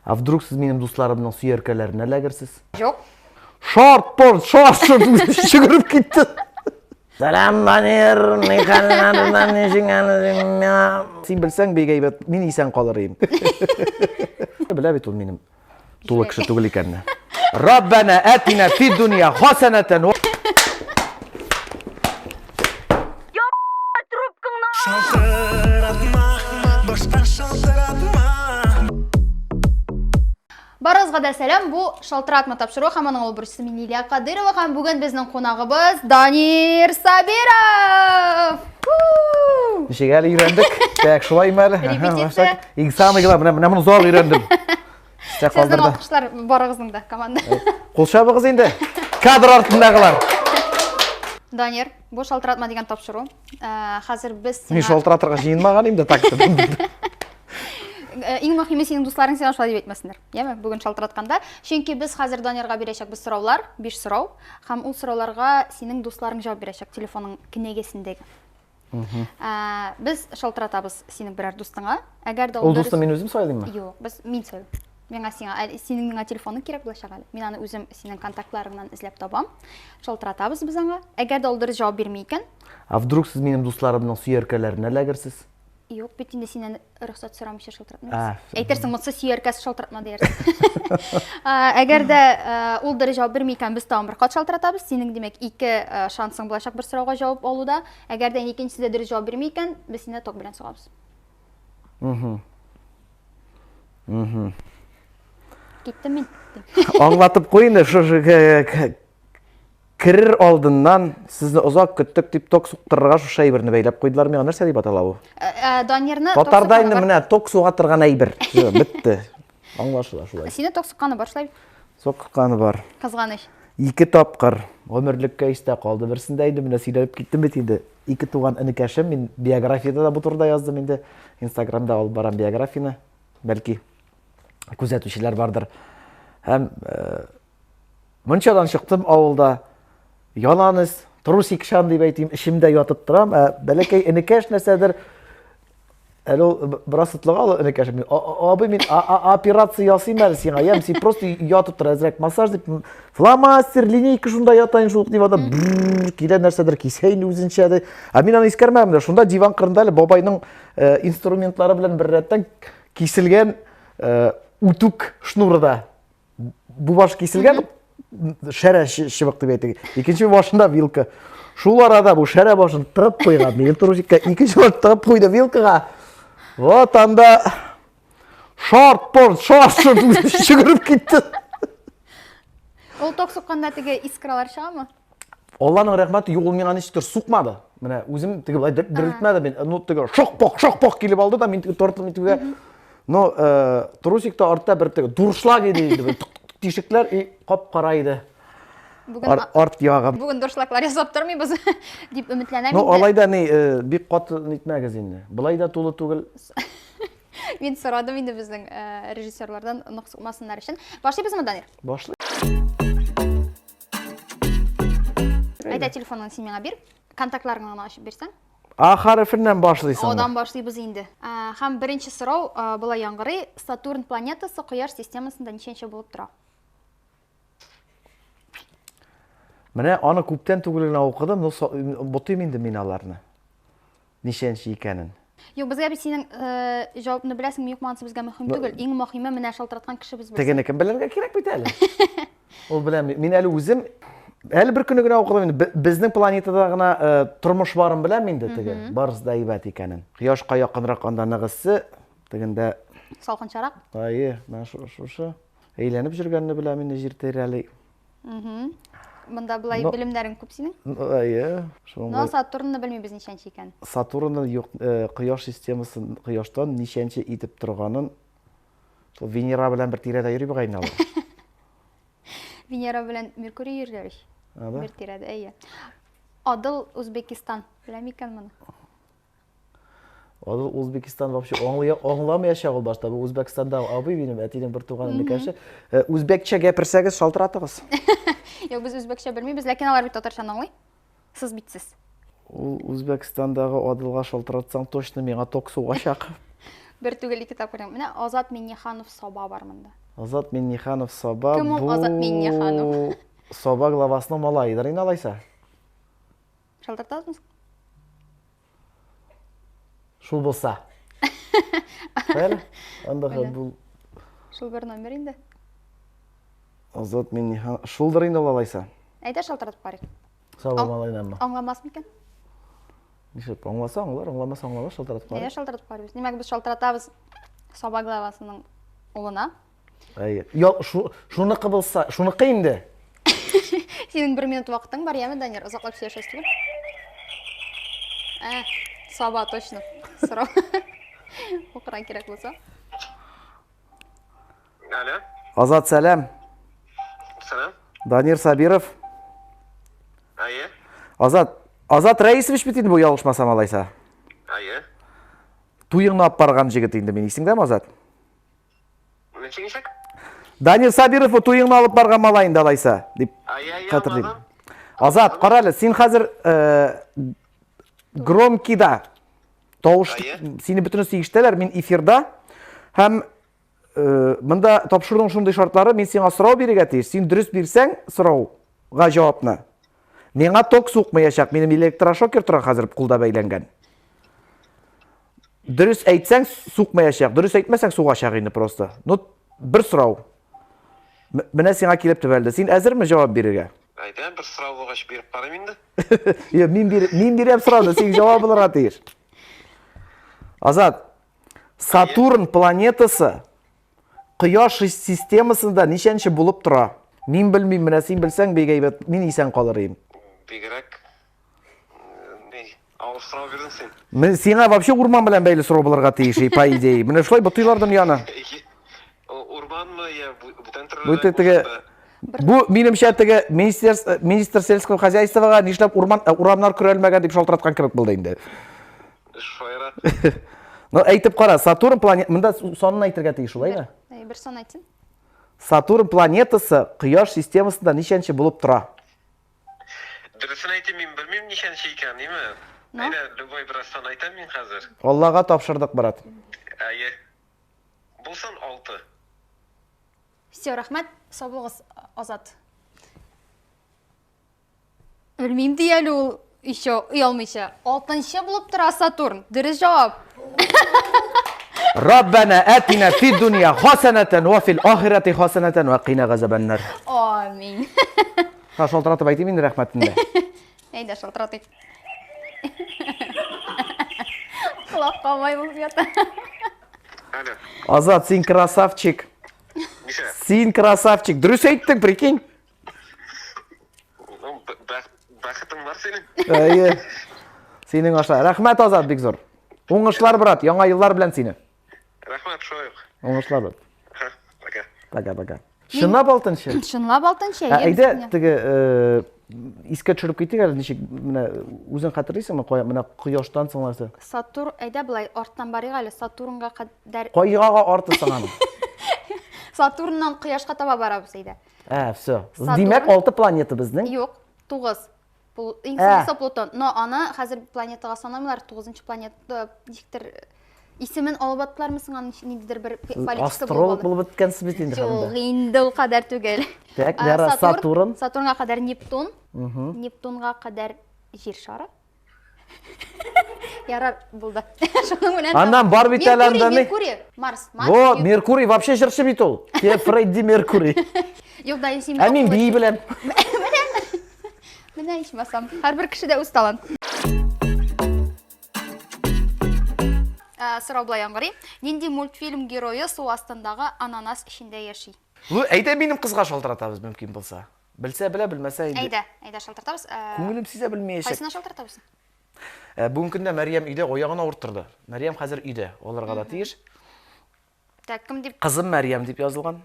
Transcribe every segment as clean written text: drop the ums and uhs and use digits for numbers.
А вдруг сіз менің достарымның сүйеркелеріне ләгірсіз? Жоқ. Шорт жүгіріп кетті. Салам, Данияр, не қаларынан не жеңәлі. Сен білсең, бейгейбет, мен исән қалар ем. Білә бет ол менің тулы кіші түгіл екеніне. Раббана әтина фи дуния хасанатан. Барыңызға да сәлем, бұл шалтыратма тапшыру хаманың ол бүрісі мен Илья Қадырова, һәм бүгін біздің қонағыбыз Данияр Сабиров. Нешеге әлі үйрендік? Тәк шулай мәлі? Репетиция. Ең самый ғыла, мына мұны зор үйрендім. Сіздің алқыштар барығыздың да команда. Қолшабығыз енді, кадр артындағылар. Данияр, бұл шалтыратма деген тапшыру. Қазір біз... Мен шалтыратырға жиынмаған емді тақсы. Ең мұхимі сенің достарың сен ашыла деп етмесіңдер. Бүгін шалтыратқанда. Шенке біз қазір Даниярға берешек біз сұраулар, 5 сұрау. Хам ол сұрауларға сенің достарың жауап берешек телефонның кінегесіндегі. Біз шалтыратабыз сенің бірәр достыңа. Ол досты мен өзім сөйлейм ма? Жоқ, біз мен сөйлейм. Мен сенің телефоның керек болашақ әлі. Мен аны өзім сенің контактларыңнан ізлеп табам. Шалтыратабыз біз аңа. Әгер де ол дұрыс жауап бермейкен. А вдруг сіз менің достарымның сүйеркелеріне ләгірсіз? Жоқ, бетінде сенен рұқсат сұрамыша шалтыратмайсыз. Әйтерсің, мұтсы сүйеркәсі шалтыратма дейірсің. Әгер де ол дұрыс жауап бермейкен, біз тауын бір қат шалтыратабыз. Сенің демек 2 шансың болашақ бір сұрауға жауап алуда. Әгер де екіншісі де дұрыс жауап бермейкен, біз сені тоқ білен соғабыз. Кеттім мен. Аңлатып қойын, кірір алдынан сізді ұзақ күттік деп ток сұқтырға шу әйбірні бәйлеп қойдылар меға нәрсе деп аталауы? Даниярны Тотардайны міне ток сұғаттырған әйбір. Бітті. Аңлашыла шулай. Сені ток сұққаны бар шылай? Соққаны бар. Қызғаныш. 2 тапқыр. Өмірлік көйісті қалды. Бірсінде енді міне сөйлеп кеттім бет енді. 2 туған інікәшім. Мен биографияда да бұл тұрда яздым енді. Инстаграмда алып барам биографияны. Бәлки күзетушілер бардыр. Әм мұншадан шықтым ауылда. Яланыз, трусик шан деп айтайым, ішімде ятып тұрам. Бәлекей інікәш нәрседір. Әлі ол біраз ұтлыға алу інікәш. Абы мен операция ясым әлі сен аям. Сен просто ятып тұр, әзірек массаж деп. Фломастер, линейка шунда ятайын жуық деп ада. Келен нәрседір кесейін өзіншәді. Мен аны ескермәмді. Шунда диван қырында әлі бабайның инструментлары білін бір рәттен кесілген утук шнурыда. Бұл баш кесілген шәрә шыбық деп айтты. Екінші башында вилка. Шул арада бұл шәрә башын тығып қойған. Мен трусикка екінші башын тығып қойды вилкаға. Вот анда шорт жүгіріп кетті. Ол ток сұққанда тіге искралар шыға ма? Алланың рахматы, ол мен ешітір сұқмады. Міне, өзім тіге былай дірілтмеді мен. Тіге шоқ-поқ келіп алды да мен тіге тортылым етуге. Но трусикта артта бір тіге дұршылаг еді. Тишіклер қап қарайды. Арт яғым. Бүгін дұршылаклар жасап тұрмайбыз деп үмітләнәм. Но алайда бек қаты нетмәгіз енді. Бұлайда толы түгіл. Мен сұрадым енді біздің режиссерлардан нұқ сұқмасынлар үшін. Башлайбыз ма, Данияр? Башлай. Айда телефонын сен меңа бер. Контактларыңнан ашып берсең. А харфінен башлайсың. Одан башлайбыз енді. Хам бірінші сұрау бұлай яңғыры. Сатурн планетасы Құяш системасында нешенше болып тұра? Міне, аны көптен түгілігін ауқыдым, бұтым енді мен аларыны. Нешенші екенін. Yok, bizga bir senin cevabını biləsin mi, yoxmansı bizga mühim түгіл. Ең mühimi mənə şaltıratqan kişi biz bilsin. Tegene kim bilirge керек бит әлі. Ол білем, мен әлі өзім, әлі бір күні ауқыдым, біздің планетада ғана тұрмыш барын білем енді теге, барыз да ибәт екенін. Қияшқа яқынрақ анда нығысы, тегінде... Салқын шарақ? Айы, мен шушы, әйленіп жүргенні білем, енді жертер әлі. Мұнда бұлай білімдерің көп сенің? Айы. Но Сатурнны білмей біз нешенші екен? Сатурнны қияш системасы қияштан нешенші етіп тұрғанын Венера білен бір тирада үйрі бұғайын алыр. Венера білен Меркурий үйрілер іш? Бір тирада, әйе. Адыл Өзбекистан. Білем екен мұны? Адыл Өзбекистан вообще оңламай шағыл башта. Бұл Өзбекстанда абы бейнім әтейдің бір туғанын кәші. Өзбекче кәпірсәгіз шалтыратығыз. Yok, biz Özbekçe bilmeyiz, lakin alar bir Tatarşan anlay. Siz bitsiz. Өзбекстандағы адылға шалтыратсаң, точно меңа ток суға шақ. Бір түгел екі тапқырым. Міне Азат Минниханов Соба бар мында. Азат Минниханов Соба. Кім ол Азат Минниханов? Соба главасының малайыдыр иналайса. Шалтыртасыз? Шул болса. Бәлі? Андағы бұл... Шул бір номер енді. Азат Минниханов... Шулдыр иналайса. Әйді шалтыртып қарайық. Соба малайынан ма? Аңламас ма екен? Нешеп, аңласа аңлар, аңламаса аңлар, шалтыратып қарайық. Әйді шалтыртып қарайық. Немәк біз шалтыратабыз Соба главасының ұлына. Шуныqы болса, шуныqы енді. Сенің 1 минут уақытың бар, яме, Данияр? Ұзақлап сөйлесесіз түгіл? Соба, точно. Сұрау. Оқыран керек болса. Алло. Азат, сәлем. Сәлем. Данияр Сабиров. Айе. Азат Раисович бит енді бұл ялғышмасам алайса. Айе. Туйыңны ап барған жігіт енді мен есіңдем, Азат? Нешек? Данияр Сабиров туйыңны алып барған малайында алайса, деп қатырдейм. Азат, қаралы, сен қазір громкида, сені бүтіні сейіштелер, мен эфирда, һәм мында тапшырдың шындай шартлары, мен сенға сұрау береге тейш, сен дұрыс берсең сұрауға жауапны. Менға ток суқмаяшақ, менің электрошокер тұрған қазір құлда бәйленген. Дұрыс әйтсәң суқмаяшақ, дұрыс әйтмәсәң суға шағыны просто. Бір сұрау. Міне сенға келіп түбәлді. Сен әзір ме жауап беруге? Айда, бір сұрау болғаш беріп қарам енді. Мен берем сұрауды, сен жауап алырға тейір. Азат, Сатурн планетасы Құяш системасында нешенші болып тұра? Мен білмейм, міне сен білсәң бегейбет, мен исән қалырайым. Бегірек, ауыр сұрау бердің сен. Сенға вообще урман білән бәйлі сұрау болырға тейші, по идеи. Міне шылай бұтыйлардың яны. Урман мы, бұтан түрі... Бұл менімше тігі министр сельского хозяйствоға нешлеп урамнар күрелмәген деп шалтыратқан кірік болды енді. Шойра. Әйтіп қара, Сатурн планет... Мұнда сонын айтырға тейш олай ма? Бір сон айтсын. Сатурн планетасы Құяш системасында нешенші болып тұра? Дұрысын айтым, мен білмейм нешенші екен, неме? Айда, любой бір сон айтам мен қазір. Аллаға тапшырдық, брат. Әйе. Бұл сон 6. Все, рахмет, саблығыз Азат. Өлмейм дейәлі ол еще ұялмайша. 6-шы болып тұра Сатурн. Дұрыс жауап. Раббана атина фи дуния хасанатан ва фил ахирати хасанатан ва қина ғазабаннар. Амин. Шалтыратып айтайым енді рахмәтінде. Әйді шалтыратып. Құлақ қалмай бұл фията. Азат, сен красавчик. Сен красавчик. Дұрыс айттың, прикинь. Бақытың бар сенің. Әйе. Сенің аша. Рахмет, Азат, бек зор. Оңышлар, брат. Яңа йыллар білән сені. Рахмет, шойық. Оңышлар, брат. Пока. Пока-пока. Шынлап алтыншы? Шынлап алтыншы. Әйді, тігі иске түшіріп кеттік әлі нешек, өзің қатырдайсың ма? Мына Құяштан сыңласы. Сатурн, әйді бұлай, арттан бариға әлі Сатурнға қадар... Қойғаға арты сыңаны. Сатурннан Құяшқа таба барабыз, әйді. Все. Демек 6 планета біздің? Yok, 9. Бұл инсанысы Плутон. Но аны қазір планетаға санамылар, 9-шы планета диктір исімін алып аттылар мысың, аны недідір бір политикасы астролог болып өткенсіз бет енді қадымда? Жоқ, енді ол қадар түгел. Так, бәрі Сатурн? Сатурнға қадар Нептун, Нептунға қадар жер шары. Ярар болды. Андан бар бит әлемді не? Меркурий, Марс. О, Меркурий вообще жыршы бит ол. Те Фредди Меркурий. Жоқ, дайын сен... Әмин бей білем. Мені ішмасам. Әр бір кіші де өз талант. Сұрау бұлай аңғырай. Нендей мультфильм геройы су астындағы ананас ішінде ешей? Әйді менің қызға шалтыратабыз мүмкін болса. Білсе біле, білмесе енді. Әйді шалтыратабыз. Көңілім сизе білмейші. Қайсына шалтыратабыз? Бүгін күнде Мәриям үйде ояғына ұрттырды. Мәриям қазір үйде, оларға да тиеш. Қызым Мәриям деп yazылған.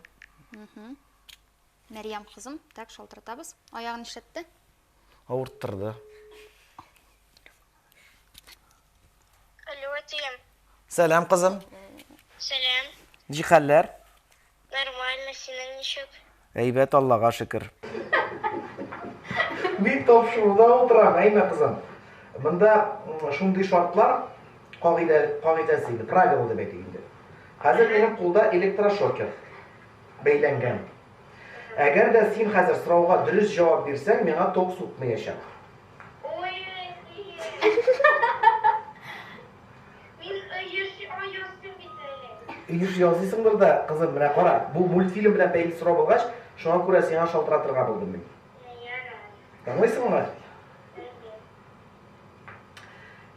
Мәриям қызым. Так, шалтыратабыз. Аяғын ішетті? Ұрттырды. Алло, Тим. Сәлем, қызым. Сәлем. Неше хәлләр? Нормально, сенің нешік? Әйбәт, Аллаға шүкір. Мен топшыруда отырам, әйме қызым. Мында шундай шартлар қағидасы, правила деп айтайын. Қазір менің қолда электрошокер бейленген. Әгер де сен қазір сұрауға дұрыс жауап берсең, меңа ток соқмаяшақ. Ой, мен ойырсын бітелі. Үйір жазысыңдыр да, қызым, мына қара. Бұл мультфильм білен бәйгі сұрау болғаш, шоңа көре сеңа шалтыратырға болдым мен. Таңлайсың ма?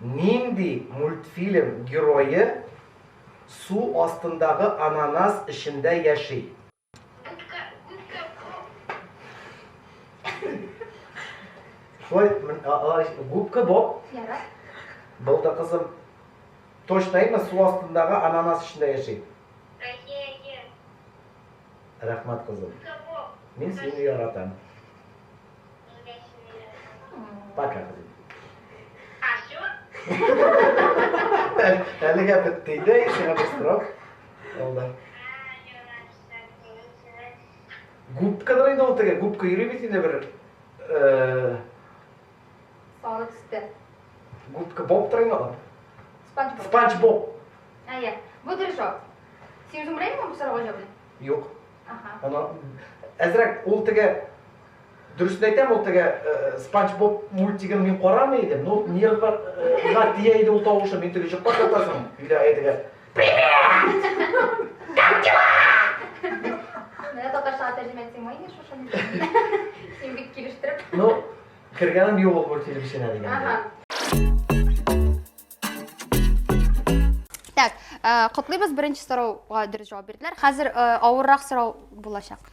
Нинди мультфильм геройы су астындағы ананас ішінде яшей? Губка Боб. Болды қызым. Точно емес, су астындағы ананас ішінде яшей. Рахмат қызым. Мен сені яратам. Пока қызым. Әліге біттейді, ішіңе бұстырып. Олда. Губка дұрайды ол тіге, губка үйрей бетінде бір... Салы түсті. Губка Боб дұрайды ол? Спанч Боб. Спанч Боб. Иә. Бұл дұрыс жауап. Сен өзің білейін ма бұл сұрауға жауабын? Жоқ. Аха. Әзірек ол тіге... Дұрысын айтам, ол тіге Спанч Боб мультигін мен қорам едім. Но нервға тиейді ол тауышы, мен түге жұқпақ жатасың. Үйде айтыға... Мен татарша тәржім етсем ойын шошын. Сен бек келіштіріп. Ну, кіргенім үй ол мультфильм ішіне деген. Аха. Так, құтлыбыз бірінші сұрауға дұрыс жауап берділер. Қазір ауыррақ сұрау болашақ.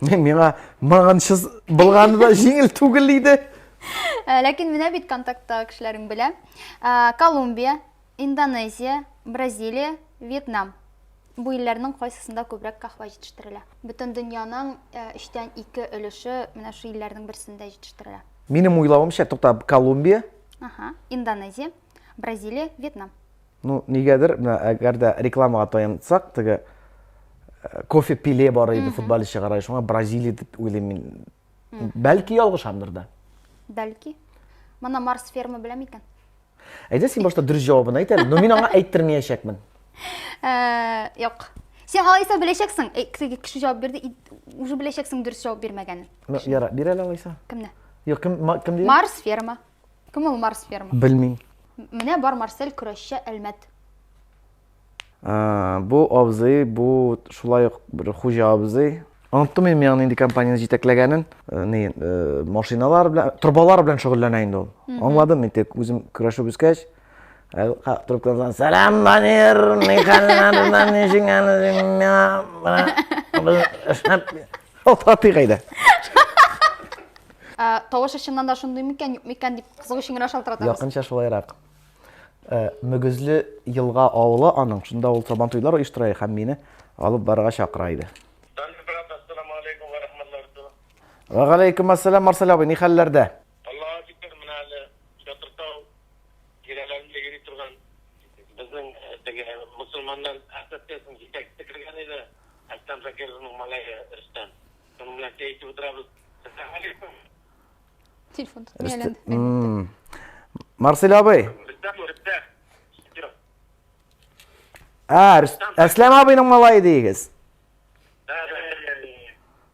Маған шыз болғаны да жеңіл түгілейді. Ләкин менә бит контактта кешеләрен белә. Колумбия, Индонезия, Бразилия, Вьетнам. Бу илләрнең кайсысында күбрәк кахва җитештерелә? Бөтен дөньяның 3тән 2 өлеше менә шу илләрнең берсендә җитештерелә. Минем уйлавымча, тоқта, Колумбия. Аха, Индонезия, Бразилия, Вьетнам. Ну, негедір, әгер де рекламаға тойымдысақ, тігі кофе пиле бар еді футболистше қарай, шоңа Бразилия деп ойлаймын. Бәлки алғышамдырда. Бәлки. Мана Марс ферма білем екен. Әйде, сен башта дұрыс жауабын айтар, но мен аңа айттырмаяшақмын. Жоқ. Сен алайса білешексің, кіші жауап берді, уже білешексің дұрыс жауап бермегенін. Яра, бер әлі алайса? Кімді? Yok, kim diye? Марс ферма. Кім ол Марс ферма? Bilmeyim. Менә бар Марсель Күрәшче Әлмәт. Bu abzı, bu şulay bir hoca abzı. Anlattım benim yani indi kampanyanı жетекlegenin. Машиналар bilen, turbalar bilen şugullanayın ol. Anladım ben tek özüm Күрәшіп üskeç. Тұрып қалсан, сәлем банер, меканларынан нешіңәнізің, ол таты қайда. Тавыш ішіннан да шындай мекен деп қызығы шыңыра шалтыратамыз. Яқынша шулайрақ. Мүгізлі елға ауылы аның, шында ол сабан тойлар ұйыштырайы һәм мені алып барға шақырайды. Вағалейкум ассалам, Марсел абай, не хәлләрдә? Аллаға шүкір, мына әлі Шатыртау жерлерінде келе тұрған біздің мұсылмандан ассоциациясының жетекшісі кірген еді, Әстан Закированың малайы Рүстем. Соның білән кейтіп отырабыз. Ассалаумағалейкум. Телефон тұтмайленді. Марсел абай. Рүстем. Әсләм абайның малайы дейгіз.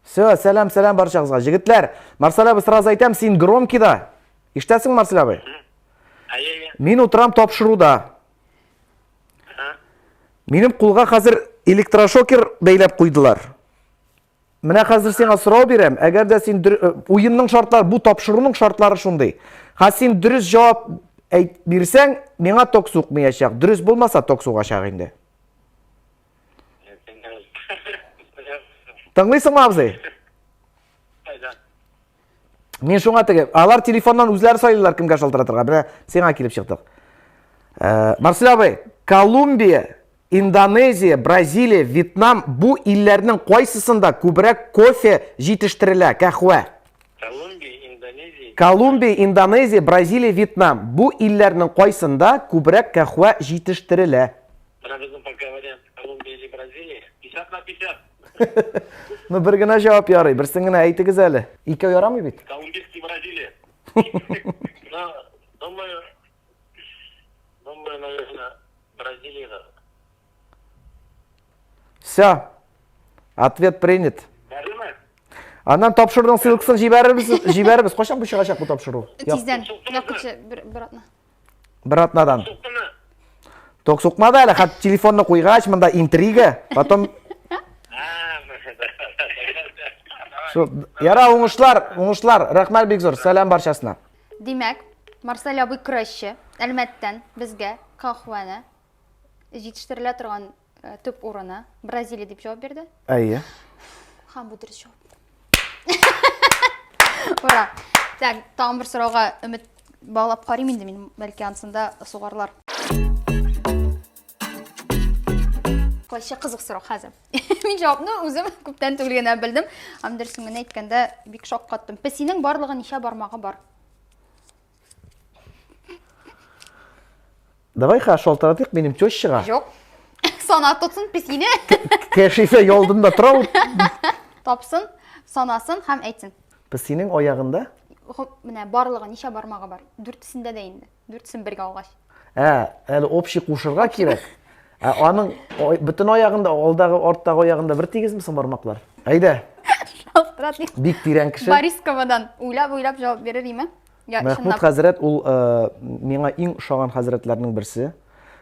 Все, сәлем баршағызға. Жігітлер, Марсел абай сразу айтам, сен громкий да. Иштәсің, Марсел абай? Мен отырам тапшыруда. Менің құлға қазір электрошокер бейлеп қойдылар. Мына қазір сеңа сұрау берем, әгер де сен ойынның шартлары, бұл тапшыруның шартлары шундай. Ха сен дұрыс жауап берсең, меңа ток соқмаяшақ. Дұрыс болмаса ток соғашақ енді. Тыңлайсың ма абзай? Мен шоңа тіге, алар телефоннан өзлері сайлылар кімге шалтыратырға, бірі сеңа келіп шықтық. Марсел абай, Колумбия, Индонезия, Бразилия, Вьетнам бұл иллерінің қойсысында көбірек кофе жетіштірілі, кәхуә? Колумбия, Индонезия, Бразилия, Вьетнам бұл иллерінің қойсында көбірек кәхуә жетіштірілі. Ну, бір гіна жауап ярай, бірсін гіна әйтігіз әлі. Икеу ярамай бет? Колумбийский Бразилия. Думаю, наверное, Бразилия. Все. Ответ принят. Бәріме? Анан тапшырдың сыйлықсын жибәрбіз. Қошан бұл шығашақ бұл тапшыру? Тизден. Якуча бір атна. Бір атнадан. Сұқтымы? Тоқ соқмады әлі, хат телефонны қойғач, мында интрига. Потом... Яра, оңышлар, рахмәт бик зор, сәлем баршасына. Демәк, Марсель абый көрәшче, әлмәттән безгә кахваны җитештерелә торган төп урыны Бразилия дип җавап бирде. Әйе. Һәм бу дөрес җавап. Ура. Так, тагын бер сорауга өмет баглап карыйм инде мин, бәлки ансында сугарлар. Кайча кызык сорау хәзер. Мин җавапны үзем күптән түгел генә белдем. Һәм дөресен әйткәндә бик шаккаттым. Песинең барлыгы ничә бармагы бар? Давай ха шалтыратыйк минем тещага. Жоқ. Сана тотсын песине. Кәшифе ялдында тора. Тапсын, санасын һәм әйтсен. Песинең аягында? Менә барлыгы ничә бармагы бар? 4сендә дә инде. 4сен бергә алгач. Әле общий кушырга кирәк. Аның бүтән аягында, алдағы, арттагы аягында бер тигезмисең бармаклар? Әйдә. Шалтыратыйк. Бик тирән кеше. Борисковадан уйлап җавап бирер име? Я, Мәхмүд хәзрәт ул миңа иң ошаган хәзрәтләрнең берсе.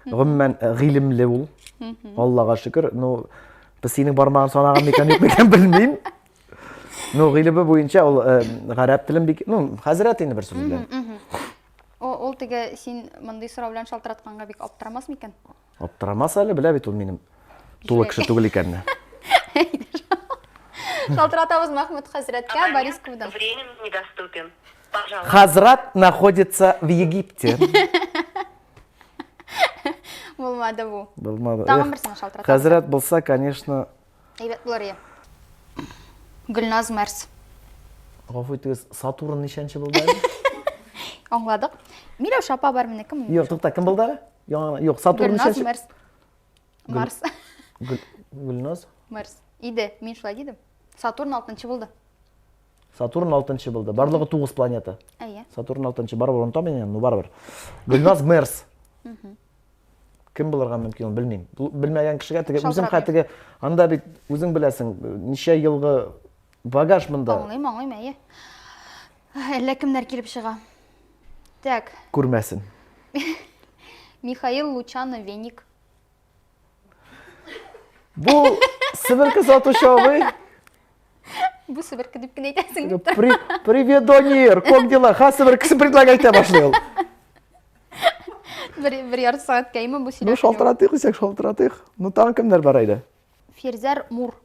Гомумән гыйлемле ул. Аллага шөкер. Ну, песинең бармагын санаган микән юк микән белмим. Ну, гыйлеме буенча ул гарәп телен бик, ну, хәзрәт инде бер сүз белән. Ул теге син мондый сорау белән шалтыратканга бик аптырамас микән? Аптырамас әле, белә бит ул минем тулы кеше түгел икәнне. Шалтыратабыз Мәхмүд хәзрәткә Борисковадан. Время недоступен. Пожалуйста. Хазрат находится в Египте. Булмады бу. Булмады. Тагын берсен шалтыратабыз. Хазрат булса, конечно, Әйбәт булыр ия. Гөлназ Мәрс. гафу итегез, Сатурн ничәнче булды әле? Аңладык. Миләүшә апа бар минеке. Юк, тукта, кем булды әле? Юк, Сатурн Гөлназ ничәнче? Мәрс. Марс. Гөлназ? Марс. Иде, мин шулай дидем. Сатурн 6-нчы булды. Сатурн 6-нчы булды. Барлыгы 9 планета. Әйе. Сатурн 6-нчы барбыр, онтам мен, ну барбыр. Гөлназ Мерс. Кем булырга мөмкин, белмим. Белмәгән кешегә теге үзем хәтеге анда бит үзең беләсең, ничә елгы багаж монда. Аңлыйм, әйе. Әллә кемнәр килеп чыга? Так, Күрмәсен. Михаил Лучано Веник. Бу Себерке Сатушевый. Бу Себерке дип кенә әйтәсең. Привет, Донир, как дела? Ха, Себерке предлагайте башлый. Бер ярты сәгать кайма бу сөйләшү. Ну, шалтыратыйк, исәк шалтыратыйк. Ну, тагын кемнәр бар иде? Ферзар Мур.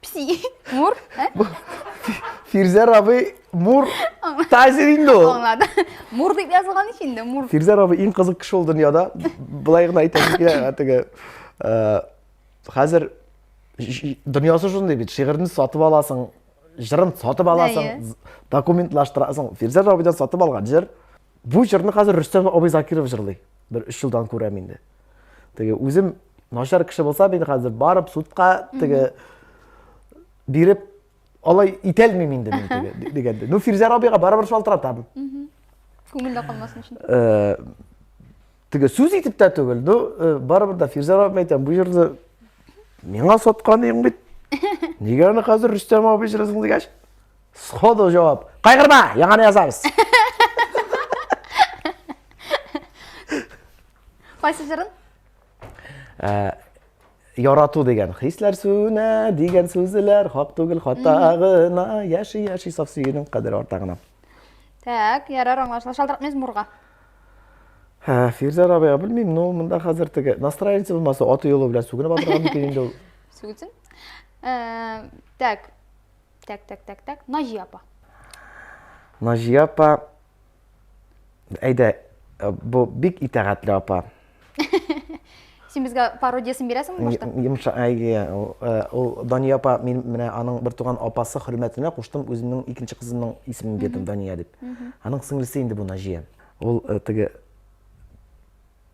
Пси. Мур? Фирзер абый Мур тазир инде ул. Аңлады. Мур дип язылган ичинде, Мур. Фирзер абый иң кызык кеше ул дөньяда. Булай гына әйтәм ки, теге хәзер дөньясы шундый бит, шигырьне сатып аласың, җырын сатып аласың, документлаштырасың. Фирзер абыйдан сатып алган җыр. Бу җырны хәзер Рөстәм абый Закиров җырлый. Бер 3 елдан күрәм инде. Теге үзем начар кеше булса, мин хәзер барып судка теге биреп алай ителмим инде мин теге дигәндә. Ну, Фирзер абыйга барыбер шалтыратам. Күңелдә калмасын өчен. Теге сүз итеп тә түгел. Ну, барыбер да Фирзер абый әйтәм, бу җырны миңа саткан идең бит. Нигә аны хәзер Рөстәм абый җырлыйсың дигәч? Сходу җавап. Кайгырма, яңаны язабыз. Кайсы җырын? Ярату дигән, хисләр сүнә дигән сүзләр, хак түгел хатагына, яши саф сөйнең кадәр артагына. Так, ярар аңлашыла. Шалтыратмыз Мурга. Фирзер абый, белмим, ну, монда хәзер теге настроение булмаса, аты юлы белән сүгенеп атырган микән инде ул. Сүгетсен. Так. Наҗия апа. Наҗия апа, әйдә, бу бик итәгатьле апа. Син безгә пародиясын бирәсеңме башта? Йомша, әйе, ул Дания апа, мин менә аның бер туган апасы хөрмәтенә куштым, үземнең икенче кызымның исемен бирдем, Дания дип. Аның сеңлесе инде бу Наҗия. Ул теге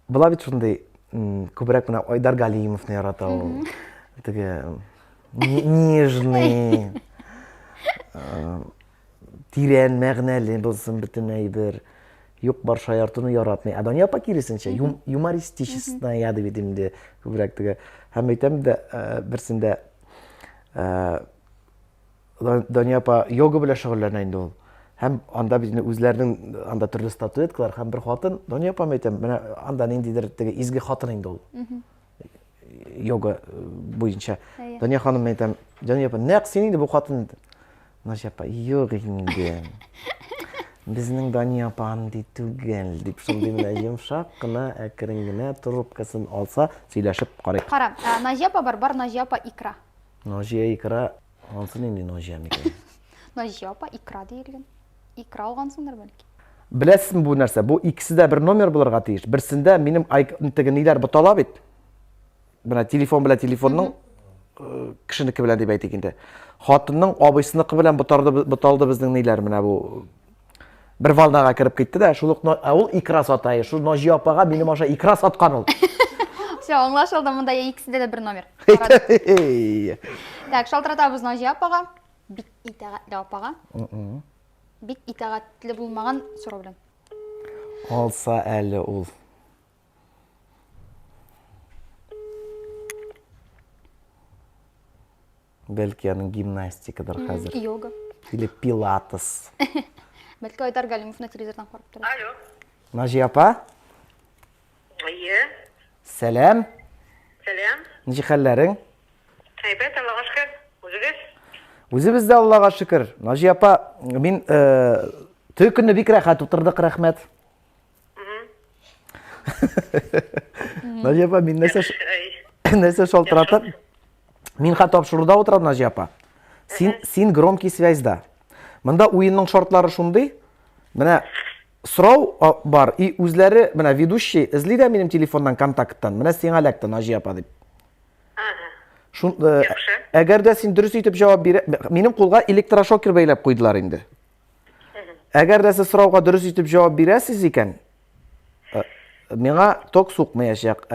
була бит шундый күбрәк менә Айдар Галимовны ярата ул. Теге нежный, тирән мәгънәле булсын бөтен әйбер. Юк бар шаяртуны яратмый. Дания апа киресенчә юмористический яды бит инде күбрәк теге. Һәм әйтәм дә берсендә Дания апа йога белән шөгыльләнә инде ул. Һәм анда бит үзләренең анда төрле статуэткалар һәм бер хатын Дания апа әйтәм, менә анда ниндидер теге изге хатын инде ул. Йога буенча. Дания ханым әйтәм, Дания апа, нәкъ син инде бу хатын. Дания апа, юк инде. Безнең Дания апа андый түгел дип шундый менә йомшак кына әкрен генә трубкасын алса, сөйләшеп карый. Кара, Наҗия апа бар, Наҗия апа икра. Наҗия икра, ансын инде Наҗия микән? Наҗия апа икра диелгән. Икра алгансыңдыр бәлки. Беләсезме бу нәрсә? Бу икесе дә бер номер булырга тиеш. Берсендә минем теге ниләр бутала бит. Менә телефон белән телефонның кешенеке белән дип әйтик инде. Хатынның абыйсыныкы белән буталды безнең ниләр менә бу. Бер валдага кирип китте дә, шул ул икра сатай. Шул Наҗия апага минем аша икра саткан ул. Все, аңлашылды, монда икесендә дә бер номер. Так, шалтыратабыз Наҗия апага, бик итәгатьле апага. Бик итәгатьле булмаган сорау белән. Алса әле ул. Бәлки аның гимнастикадыр хәзер. Йога. Или пилатес. Бәлки Айдар Галимовны телевизордан карап тора. Алло. Наҗия апа, сәлам. Сәлам. Ничек хәлләрең? Әйбәт, Аллаһка шөкер. Үзегез? Үзебез дә Аллага шөкер. Наҗия апа, мин теге көнне бик рәхәт утырдык, рәхмәт. Наҗия апа, мин нәрсә шалтыратып? Мин хат тапшыруда утырам, Наҗия апа. Син громкий связьда. Монда уенның шартлары шундый. Менә сорау бар, и үзләре, менә ведущий эзли дә минем телефоннан контакттан. Менә сиңа эләкте, Наҗия апа дип. Әгәр дә син дөрес итеп җавап бирә, минем кулга электрошокер бәйләп куйдылар инде. Әгәр дә сез сорауга дөрес итеп җавап бирәсез икән, миңа ток сукмаячак.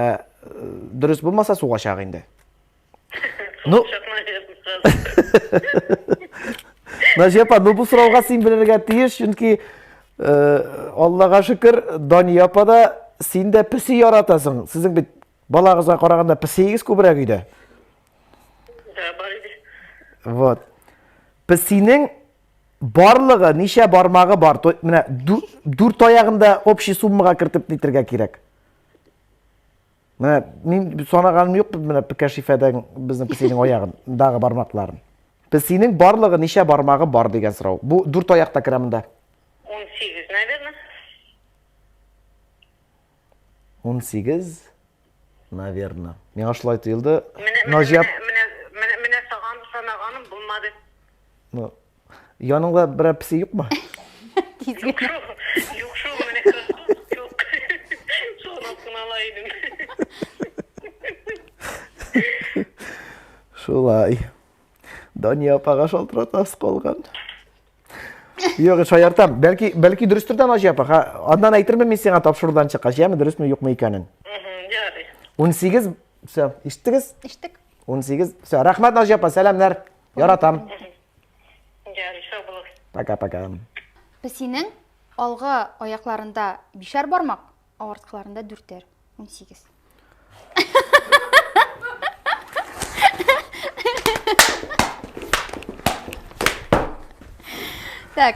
Дөрес булмаса сугачак инде. Ну, Наҗия апа, бу сорауга син белергә тиеш, чөнки Аллага шөкер, Дания апа да син дә песи яратасың. Сезнең бит балагызга караганда песигез күбрәк иде. Вот. Песинең барлыгы ничә бармагы бар? Менә 4 аягында общий суммага кертеп нитергә кирәк. Менә мин санаганым юк, менә Кәшифәдән безнең песинең аягындагы бармакларын. Песинең барлыгы ничә бармагы бар дигән сорау. Бу 4 аякта керә монда. 18, наверное. 18, наверное. Миңа шулай тоелды. Наҗия менә саган санаганым булмады. Ну, яныңда бер песи юкмы? Тизгә. Юк шул менә юк. Санап кына алайдым. Шулай. Дания апага шалтыратасы калган. Юк, шаяртам. Бәлки дөрестер дә Наҗия апа. Андан әйтермен мин сиңа тапшырудан чыккач, яме дөресме юкмы икәнен. Ярый. 18, все, иштегез? Иштек. 18, все, рәхмәт Наҗия апа, сәламнәр. Яратам. Ярый, сау булыгыз. Пока-пока. Песинең алгы аякларында 5 бармак, арткыларында 4. 18. Так.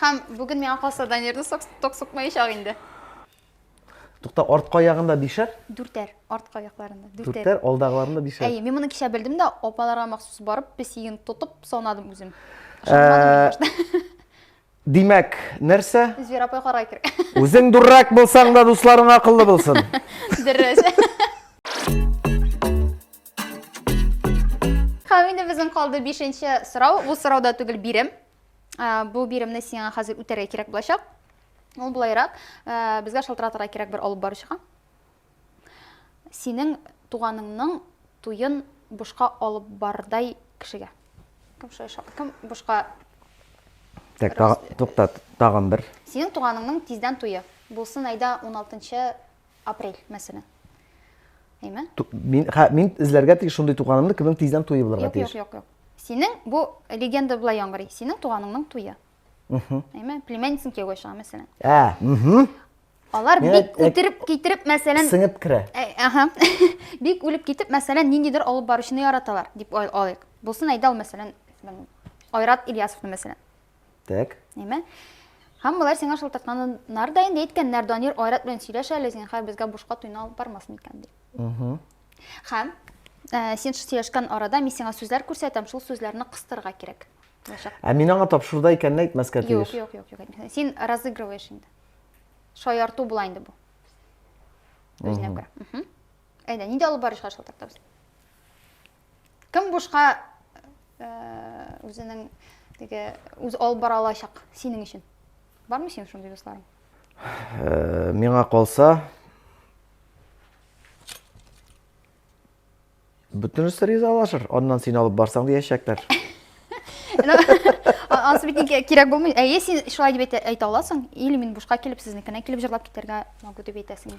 Һәм бүген миңа калса Данирны ток сукмаячак инде. Тукта, артка аягында 5-әр? 4 артка аякларында 4-әр, алдагыларында 5-әр. Әйе, мин моны кичә белдем дә, апаларга махсус барып, песиген тотып санадым үзем. Димәк, нәрсә? Звер апай карай кирәк. Үзең дурак булсаң да дусларың акыллы булсын. Дөрес. Һәм инде безнең калды 5нче сорау. Бу сорауда түгел бирем. Бу биремне сиңа хәзер үтәргә кирәк булачак. Ул булайрак, безгә шалтыратырга кирәк бер алып баручыга. Синең туганыңның туен бушка алып бардай кешегә. Кем бушка? Так, тукта, тагын бер. Синең туганыңның тиздән туе. Булсын айда 16 апрель, мәсәлән. Әйме? Мин эзләргә тиеш шундый туганымны, кемнең тиздән туе булырга тиеш. Юк. Синең бу легенда була яңгырый. Синең туганыңның туе. Әйме, племянницын кие қойшыға, мәселен. Алар Мен бик үтіріп кетіріп, мәселен... Сіңіп кірі. Бик үліп кетіп, мәселен, нендедір алып барышыны яраталар, деп алайық. Болсын айдал, мәселен, Ойрат Ильясовны, мәселен. Так. Әйме? Хам бұлар сеңа шылтатқаны нардайын дейіткен, Нәрдонир Ойрат білен сөйлеші әлі, сен қай бізге бұшқа түйін алып бармасын екен де. Хам, сен сөйлешкен арада мен сеңа сөздер көрсетем, шыл сөздеріні қыстырға керек. Мен аңа тапшырда екенін айтмасқа тегеш. Yok. Сен разыгрываешь енді. Шойарту бұлайынды бұл. Өзіне көре. Әйді, неде алып барышқа шылтақтабыз? Кім бұшқа өзінің өз алып бара алашақ сенің үшін? Бар ма сен шындай достарың? Меңа қолса, бүтін үстер езі алашыр. Оннан сен алып барсаң да ешектер. Ансы бітінке керек болмай, әйе сен шылай деп айта аласың, или мен бұшқа келіп сізнікіне келіп жырлап кетерге могу деп айтасың.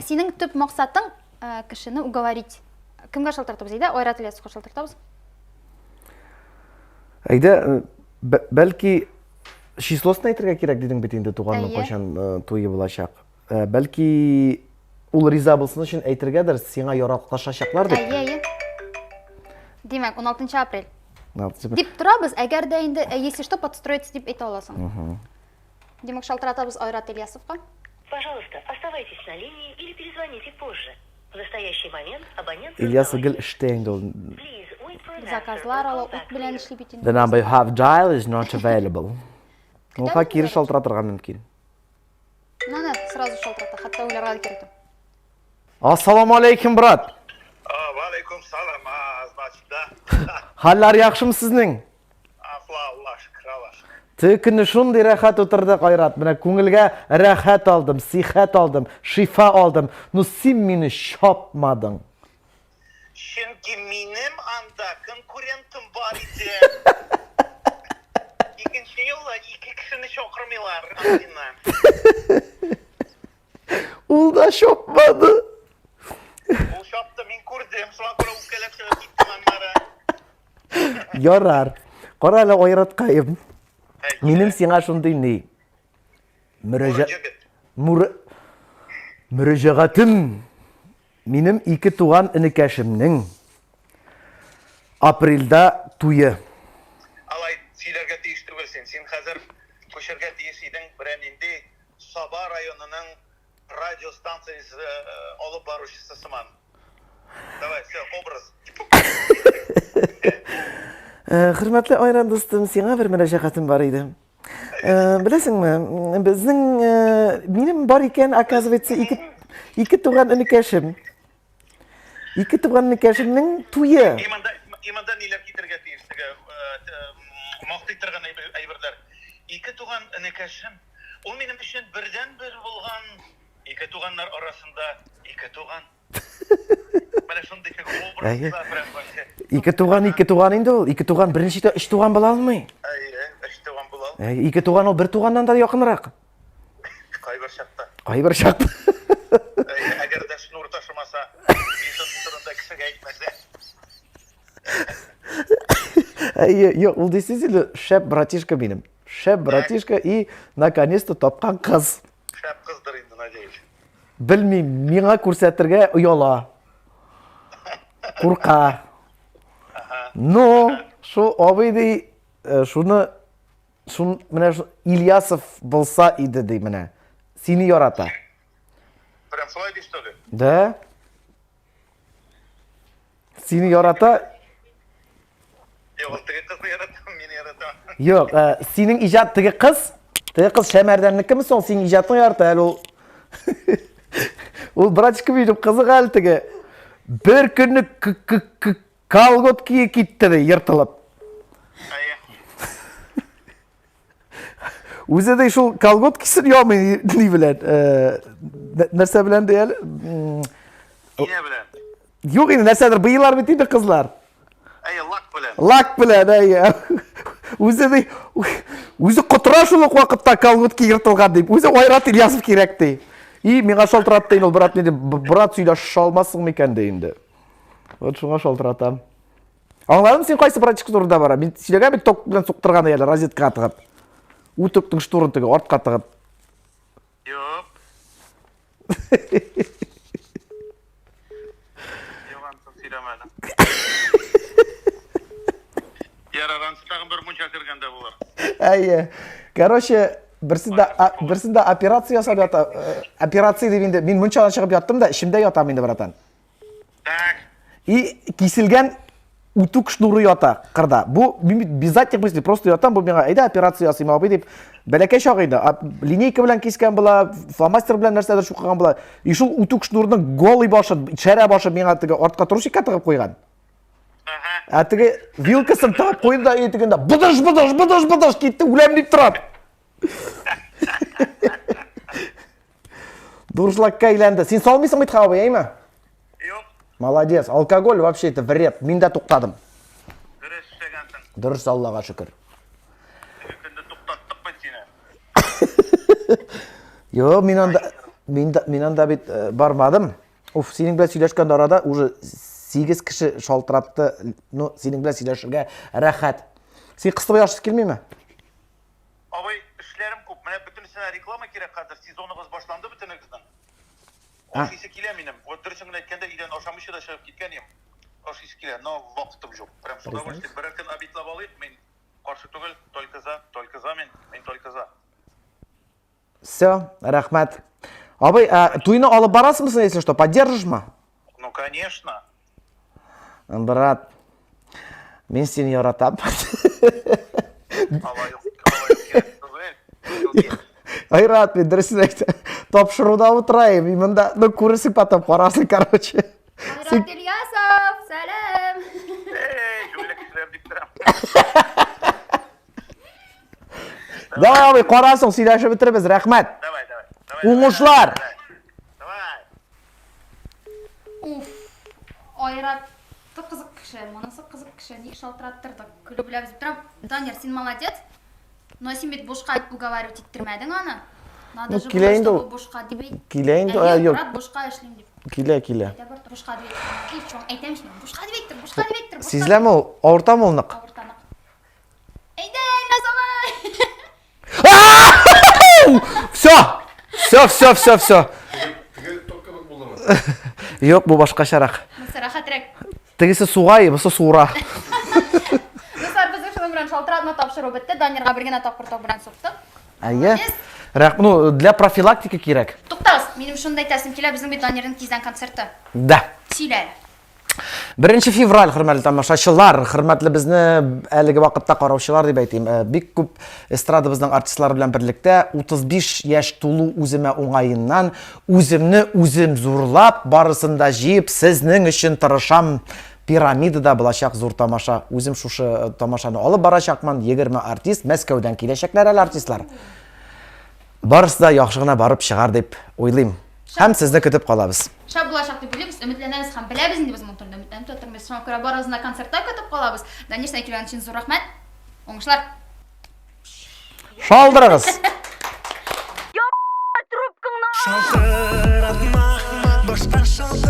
Сенің түп мақсатың кішіні уговорить. Кімге шалтартабыз еді? Ойрат Ильясовқа шалтартабыз? Әйді, бәлки числосын айтырға керек дедің бетінде туғанның қошан тойы болашақ. Бәлки ол риза болсын үшін айтырғадыр, сеңа yoraqqa шашақлар деп. Әйе. Демек, 16 апрель. Деп тұрабыз, әгер де енді, если что, подстроиться деп айта аласың. Демек, шалтыратабыз Ойрат Ильясовқа. Пожалуйста, оставайтесь на линии или перезвоните позже. В настоящий момент абонент... Ильясов гіл іштейінді ол. Заказлар ала ұт білән ішлі бетінде. The number you have dialed is not available. Олға кері шалтыратырға мүмкін. Наны, сразу шалтырата, хатта ойларға да керетім. Ассаламу алейкум, брат. Валейкум салам, значит, да. Халлар яқшым сізнің? Алла шүкір, Алла шүкір. Түкіні шундай рәхат отырды Қайрат. Міне көңілге рәхат алдым, сихат алдым, шифа алдым. Ну сен мені шапмадың. Çünkü benim anda konkurentim var idi. İkinci yılda iki kişini şokırmıyorlar aslında. Ул да шапмады. O şaptı, ben kurdum. Sonra sonra ukelep şöyle gittim onlara. Ярар. Қара әлі Ойратқайым. Менің сеңа шундай не? Мүрәжәғатым. Менің екі туған інікәшімнің апрельда туйы. Алай силерге тиіштір білсен. Сен қазір көшерге тиісідің бірәнінде Саба районының радио станциясы олып барушысы сыман. Давай, все, образ. Хөрмәтле Айран достым, сиңа бер мөрәҗәгатем бар иде. Беләсеңме, безнең минем бар икән, оказывается, ике туган энекәшем. Ике туган энекәшемнең туйы. Иманда ниләр китергә тиештеге, мактый торган әйберләр. Ике туган энекәшем, ул минем өчен бердән-бер булган, ике туганнар арасында ике туган. Менә шундый образлар белән башлый. Ике туган инде ул. Ике туган беренче үч туган була алмый. Өч туган була. Ике туган ул бер туганнан да якынрак. Кайбер чакта. Кайбер чакта. Әгәр дә шнур ташымаса, инсан турында кешегә әйтмәсә. Yok, ул действительно шәп братишка минем. Шәп братишка и наконец-то тапкан кыз. Шәп кыздыр инде, надеюсь. Белмим, миңа күрсәтергә ояла. Курка. Но, шу абыйды, шуны менә Ильясов булса иде ди менә. Сине ярата. Прям шулай ди, что ли? Да? Сине ярата? Yok, теге кызны яратам, мине яратам. Yok, синең иҗат теге кыз Шәмәрдәннекеме соң синең иҗатың ярата әле ул. Ул братишка минем кызык әле теге. Бер көнне колготки китте ди, йыртылып. Үзе дә шул колготкасын ямый ни белән? Нәрсә белән дә әле? Ине белән. Юк инде, нәрсәдер быйлар бит инде кызлар. Лак белән. Лак белән, әйе. Үзе котыра шул ук вакытта колготки йыртылган дип. Үзе Ойрат Ильясов кирәк ди. И миңа шалтыратты инде ул брат диде. Брат сөйләшә алмассың микән ди инде. Вот шуңа шалтыратам. Аңладым, сен кайсы братчик турында бара? Мин сөйләгән бит ток белән суктырган әле розеткага тыгып. Утуктың штурын тігі артқа тығып. Yok. Yok ansın silemeli. Yararansıtağın bir munça kırganda bular. Әйе. Короче, бірсінде операция жасап ята. Операция дегенде мен мұншадан шығып яттым да, ішімде ятам енді братан. Так. И кесілген утук шнуры ята қырда. Бұл без этих мыслей просто ятам, бұл менға әйді операция жасайым абай деп бәләкәй шағайды. Линейка білән кескен бұла, фломастер білән нәрседер шуқыған бұла. И шул утук шнурының голый башы, шәрә башы менға тігі артқа тұрушикка тығып қойған. Тігі вилкасын тығып қойды да етігінде бұдыш кетті, өлем деп тұрады. Дұрышлакка айленді. Сен салмайсың майтқа абай, әйме? Yok. Молодец. Алкоголь вообще это вред. Мен де тоқтадым. Dürüst işegensın. Дұрыс, Аллаға шүкір. Günde tuktattık ben seni. Yo, мен анда бит бармадым. Уф, сенің біле сөйлешкен арада уже 8 кіші шалтыратты. Ну, сенің біле сөйлешерге рахат. Сен қысты яшысы келмей ме? Абай işlerim көп. Міне бүтін сene реклама керек қазір. Сезонығыз башланды бүтінігіздің. Oşisi kileminim. O dürüsünün etkende iden oşamışı da шығып кеткен ем. Oşisi kilem. Но вақытым жоқ. Прям с удовольствием. Бір күн обидлап алайық. Мен қарсы түгіл. Только за мен только за. Все, рахмат. Абай, туйны алып барасымысың, если что, поддержишь ма? Ну, конечно. Брат, мен сені яратам. Алайық керек түгіл. Айрат, мен дұрысын айты. Тапшыруда отырайым. Мында, ну, көрісің потом қарасың, короче. Айрат Ильясов, сәлем. Жөйлі кісілер деп тұрам. Давай, қарасың, сөйлешіп бітіріміз, рахмат. Давай. Оңышылар. Давай. Уф, Айратты қызық кіші, мұнысы қызық кіші, не шалтыраттырды, күліп біләбіз бітірам. Данияр, сен молодец. Но сен бет бошқа уговаривать еттірмәдің аны. Надо же келейін было, де чтобы бошқа дебей. Келейін де, Әйе, yok. брат, бошқа ешлейм деп. Келе. Айта бір бошқа дебей. Айтайым шын, бошқа дебейттір. Сезілем ол, ауыртам олнық. Ауыртанық. Әйді, насалай. Все. Yok, bu başka şarak. Мұсы рахатрек. Тегісі суғай, бұсы суыра. Достар, біздің шылым бірін шалтыратына тапшыру бітті. Данирға біргена тапқыртау бірін соқты. Әйе. Ну, для профилактики керек. Тоқтауыз, менің шынды айтасым келі, біздің бет Данирдің кезден концерті. Да. Силәлі. 1 февраль, хөрмәтле тамашачылар, хөрмәтле безне әлеге вакытта караучылар дип әйтим. Бик күп эстрадабызның артистлары белән берлектә 35 яшь тулу үземә уңаеннан үземне үзем зурлап, барысын да җыеп, сезнең өчен тырышам. Пирамидада булачак зур тамаша. Үзем шушы тамашаны алып барачакмын. 20 артист Мәскәүдән киләчәкләр әле артистлар. Барысы да яхшы гына барып чыгар дип уйлыйм. Һәм сезне көтеп калабыз. Шап булачак дип уйлыйбыз, өметләнәбез һәм беләбез инде без монда өметләнеп тотырбыз. Шуңа күрә барыгызны концертта көтеп калабыз. Даниш әйтелгән өчен зур рәхмәт. Уңышлар. Шалдырыгыз. Шалтыратма, башка шалтыратма.